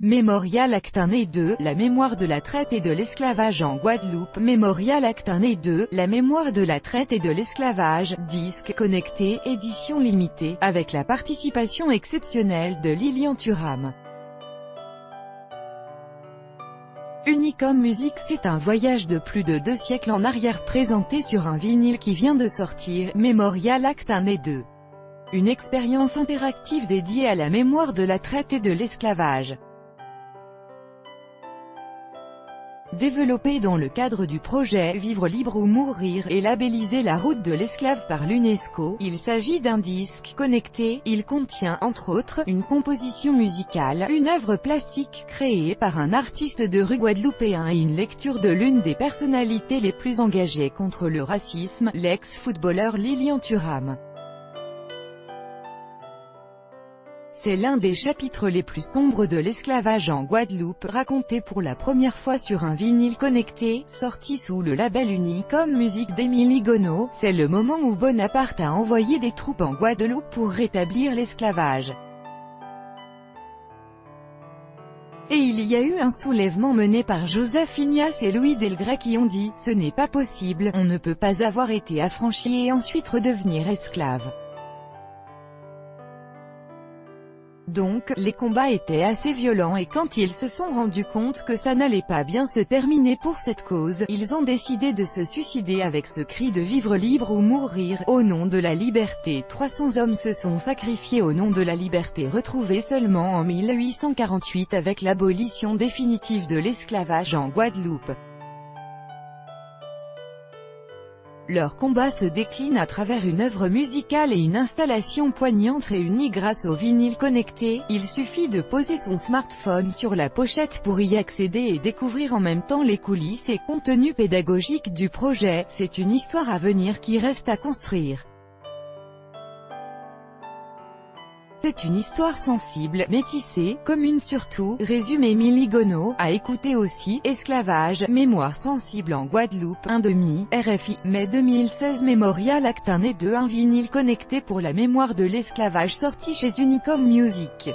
Mémorial Acte 1 et 2, la mémoire de la traite et de l'esclavage en Guadeloupe. Mémorial Acte 1 et 2, la mémoire de la traite et de l'esclavage, disque connecté, édition limitée, avec la participation exceptionnelle de Lilian Thuram. Unicom Music. C'est un voyage de plus de 2 siècles en arrière présenté sur un vinyle qui vient de sortir, Mémorial Acte 1 et 2. Une expérience interactive dédiée à la mémoire de la traite et de l'esclavage. Développé dans le cadre du projet Vivre libre ou mourir et labellisé La route de l'esclave par l'UNESCO, il s'agit d'un disque connecté. Il contient, entre autres, une composition musicale, une œuvre plastique créée par un artiste de rue guadeloupéen et une lecture de l'une des personnalités les plus engagées contre le racisme, l'ex-footballeur Lilian Thuram. C'est l'un des chapitres les plus sombres de l'esclavage en Guadeloupe, raconté pour la première fois sur un vinyle connecté, sorti sous le label Unicom Music d'Émilie Gonneau. C'est le moment où Bonaparte a envoyé des troupes en Guadeloupe pour rétablir l'esclavage. Et il y a eu un soulèvement mené par Joseph Ignace et Louis Delgrès qui ont dit « Ce n'est pas possible, on ne peut pas avoir été affranchi et ensuite redevenir esclave ». Donc, les combats étaient assez violents et quand ils se sont rendus compte que ça n'allait pas bien se terminer pour cette cause, ils ont décidé de se suicider avec ce cri de vivre libre ou mourir, au nom de la liberté. 300 hommes se sont sacrifiés au nom de la liberté retrouvée seulement en 1848 avec l'abolition définitive de l'esclavage en Guadeloupe. Leur combat se décline à travers une œuvre musicale et une installation poignante réunie grâce au vinyle connecté. Il suffit de poser son smartphone sur la pochette pour y accéder et découvrir en même temps les coulisses et contenus pédagogiques du projet. C'est une histoire à venir qui reste à construire. C'est une histoire sensible, métissée, commune surtout, résume Émilie Gonneau. À écouter aussi, Esclavage, mémoire sensible en Guadeloupe, 1/2, RFI, mai 2016. Mémorial Acte 1 et 2, un vinyle connecté pour la mémoire de l'esclavage sorti chez Unicom Music.